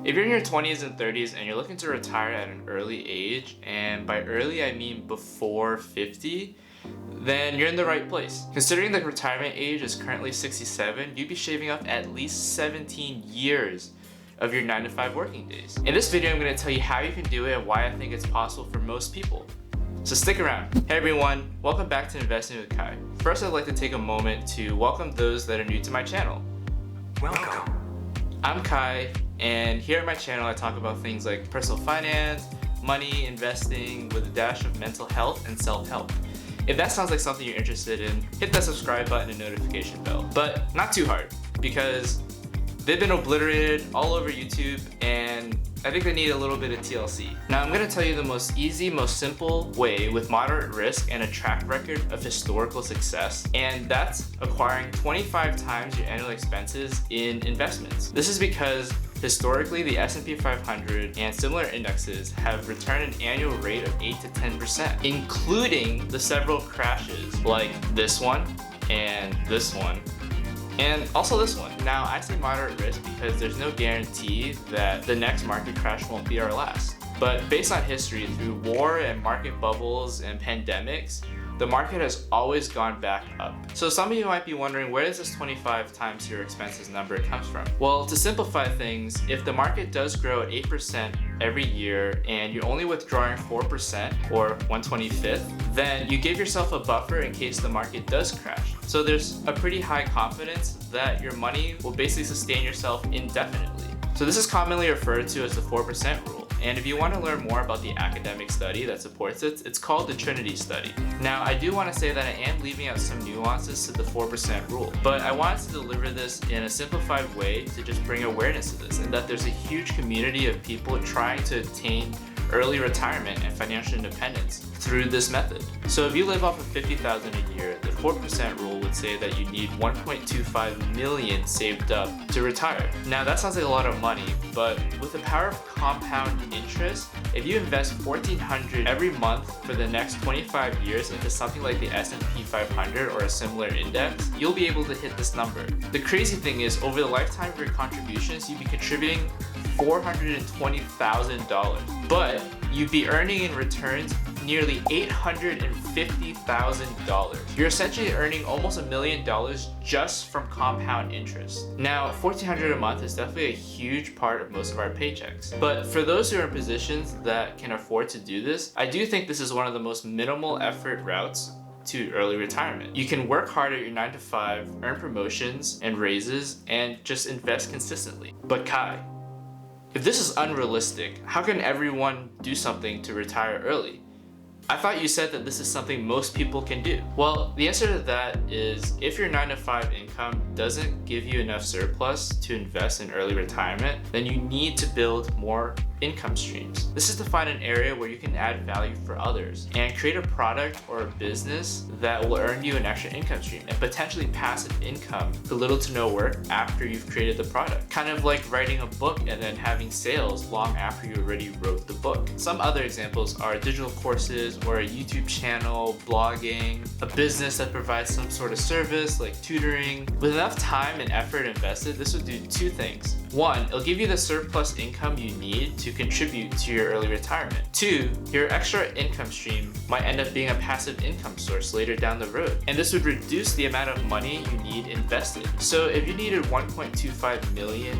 If you're in your 20s and 30s and you're looking to retire at an early age, and by early I mean before 50, then you're in the right place. Considering the retirement age is currently 67, you'd be shaving off at least 17 years of your 9 to 5 working days. In this video, I'm going to tell you how you can do it and why I think it's possible for most people. So stick around. Hey everyone, welcome back to Investing with Kai. First, I'd like to take a moment to welcome those that are new to my channel. Welcome. I'm Kai, and here at my channel I talk about things like personal finance, money, investing, with a dash of mental health and self-help. If that sounds like something you're interested in, hit that subscribe button and notification bell. But not too hard, because they've been obliterated all over YouTube, and I think they need a little bit of TLC. Now I'm gonna tell you the most easy, most simple way with moderate risk and a track record of historical success, and that's acquiring 25 times your annual expenses in investments. This is because historically the S&P 500 and similar indexes have returned an annual rate of 8 to 10%, including the several crashes like this one and this one. And also this one. Now, I say moderate risk because there's no guarantee that the next market crash won't be our last. But based on history, through war and market bubbles and pandemics, the market has always gone back up. So some of you might be wondering, where does this 25 times your expenses number comes from? Well, to simplify things, if the market does grow at 8% every year and you're only withdrawing 4% or 1/25th, then you give yourself a buffer in case the market does crash. So there's a pretty high confidence that your money will basically sustain yourself indefinitely. So this is commonly referred to as the 4% rule. And if you want to learn more about the academic study that supports it, it's called the Trinity Study. Now, I do want to say that I am leaving out some nuances to the 4% rule, but I wanted to deliver this in a simplified way to just bring awareness to this, and that there's a huge community of people trying to attain early retirement and financial independence through this method. So if you live off of $50,000 a year, the 4% rule would say that you need 1.25 million saved up to retire. Now that sounds like a lot of money, but with the power of compound interest, if you invest $1,400 every month for the next 25 years into something like the S&P 500 or a similar index, you'll be able to hit this number. The crazy thing is, over the lifetime of your contributions, you'd be contributing $420,000, but you'd be earning in returns nearly $850,000. You're essentially earning almost $1 million just from compound interest. Now, $1,400 a month is definitely a huge part of most of our paychecks. But for those who are in positions that can afford to do this, I do think this is one of the most minimal effort routes to early retirement. You can work hard at your 9 to 5, earn promotions and raises, and just invest consistently. But Kai, if this is unrealistic, how can everyone do something to retire early? I thought you said that this is something most people can do. Well, the answer to that is, if your 9 to 5 income doesn't give you enough surplus to invest in early retirement, then you need to build more income streams. This is to find an area where you can add value for others and create a product or a business that will earn you an extra income stream and potentially passive income for little to no work after you've created the product. Kind of like writing a book and then having sales long after you already wrote the book. Some other examples are digital courses or a YouTube channel, blogging, a business that provides some sort of service like tutoring. With enough time and effort invested, this would do two things. One, it'll give you the surplus income you need to contribute to your early retirement. Two, your extra income stream might end up being a passive income source later down the road. And this would reduce the amount of money you need invested. So if you needed $1.25 million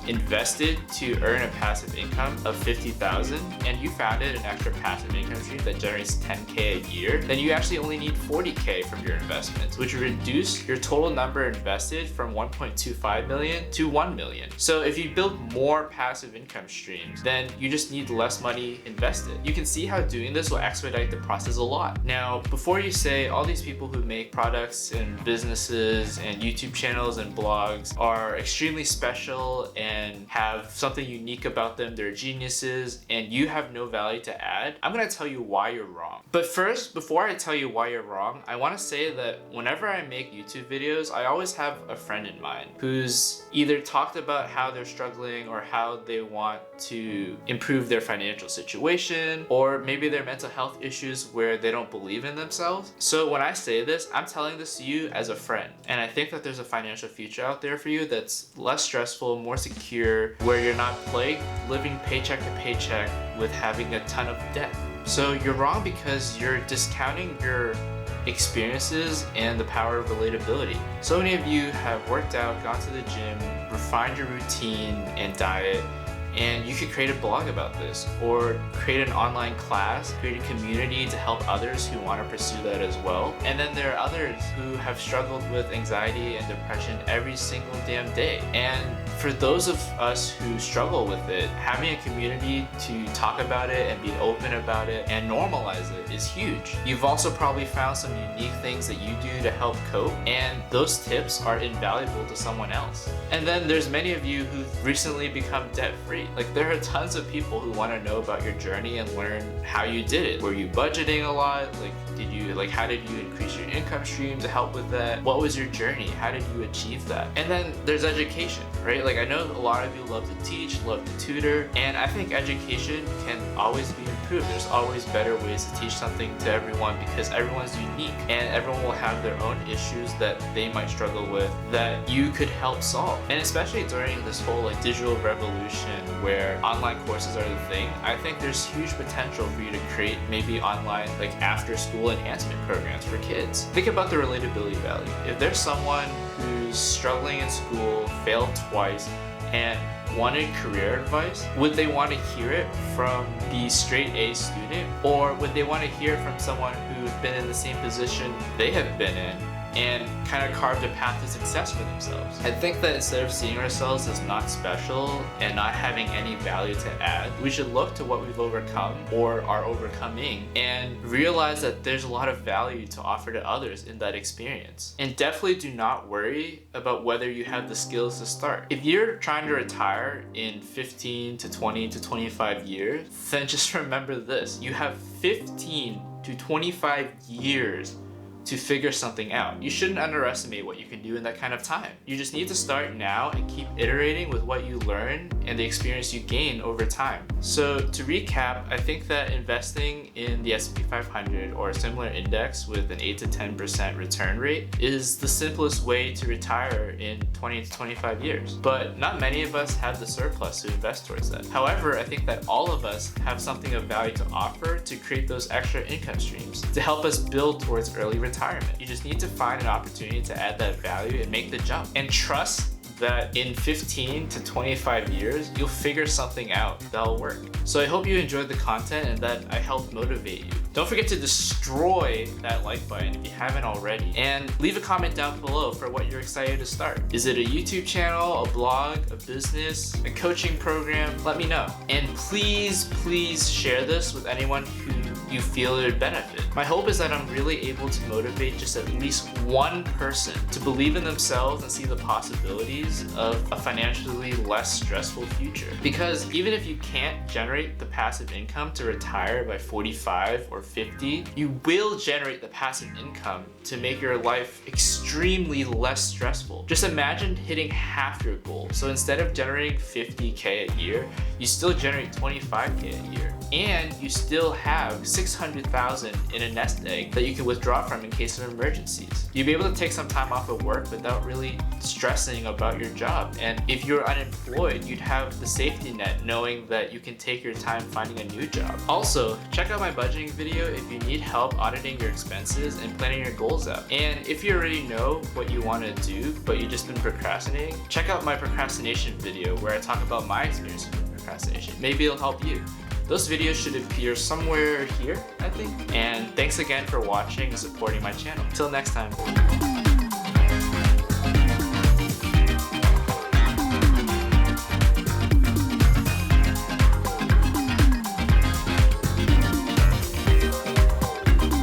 invested to earn a passive income of $50,000 and you founded an extra passive income stream that generates $10K a year, then you actually only need $40K from your investments, which would reduce your total number invested from $1.25 million to $1 million. So if you build more passive income streams, then you just need less money invested. You can see how doing this will expedite the process a lot. Now, before you say all these people who make products and businesses and YouTube channels and blogs are extremely special and have something unique about them, they're geniuses, and you have no value to add, I'm gonna tell you why you're wrong. But first, before I tell you why you're wrong, I wanna say that whenever I make YouTube videos, this, I always have a friend in mind who's either talked about how they're struggling or how they want to improve their financial situation, or maybe their mental health issues where they don't believe in themselves. So when I say this, I'm telling this to you as a friend. And I think that there's a financial future out there for you that's less stressful, more secure, where you're not plagued living paycheck to paycheck with having a ton of debt. So you're wrong because you're discounting your experiences and the power of relatability. So many of you have worked out, gone to the gym, refined your routine and diet, and you could create a blog about this, or create an online class, create a community to help others who want to pursue that as well. And then there are others who have struggled with anxiety and depression every single damn day. And for those of us who struggle with it, having a community to talk about it and be open about it and normalize it is huge. You've also probably found some unique things that you do to help cope, and those tips are invaluable to someone else. And then there's many of you who've recently become debt-free. Like, there are tons of people who want to know about your journey and learn how you did it. Were you budgeting a lot? How did you increase your income stream to help with that? What was your journey? How did you achieve that? And then there's education, right? Like, I know a lot of you love to teach, love to tutor, and I think education can always be improved. There's always better ways to teach something to everyone because everyone's unique and everyone will have their own issues that they might struggle with that you could help solve. And especially during this whole digital revolution where online courses are the thing, I think there's huge potential for you to create maybe online after school enhancement programs for kids. Think about the relatability value. If there's someone who's struggling in school, failed twice, and wanted career advice, would they want to hear it from the straight A student, or would they want to hear it from someone who's been in the same position they have been in and kind of carved a path to success for themselves? I think that instead of seeing ourselves as not special and not having any value to add, we should look to what we've overcome or are overcoming and realize that there's a lot of value to offer to others in that experience. And definitely do not worry about whether you have the skills to start. If you're trying to retire in 15 to 20 to 25 years, then just remember this: you have 15 to 25 years to figure something out. You shouldn't underestimate what you can do in that kind of time. You just need to start now and keep iterating with what you learn and the experience you gain over time. So to recap, I think that investing in the S&P 500 or a similar index with an 8 to 10% return rate is the simplest way to retire in 20 to 25 years. But not many of us have the surplus to invest towards that. However, I think that all of us have something of value to offer to create those extra income streams to help us build towards early retirement. You just need to find an opportunity to add that value and make the jump. And trust that in 15 to 25 years, you'll figure something out that'll work. So I hope you enjoyed the content and that I helped motivate you. Don't forget to destroy that like button if you haven't already. And leave a comment down below for what you're excited to start. Is it a YouTube channel, a blog, a business, a coaching program? Let me know. And please share this with anyone who you feel it would benefit. My hope is that I'm really able to motivate just at least one person to believe in themselves and see the possibilities of a financially less stressful future. Because even if you can't generate the passive income to retire by 45 or 50, you will generate the passive income to make your life extremely less stressful. Just imagine hitting half your goal. So instead of generating 50K a year, you still generate 25K a year. And you still have 600,000 in a nest egg that you can withdraw from in case of emergencies. You'll be able to take some time off of work without really stressing about your job. And if you're unemployed, you'd have the safety net knowing that you can take your time finding a new job. Also, check out my budgeting video if you need help auditing your expenses and planning your goals out. And if you already know what you want to do, but you've just been procrastinating, check out my procrastination video where I talk about my experience with procrastination. Maybe it'll help you. Those videos should appear somewhere here, I think. And thanks again for watching and supporting my channel. Till next time.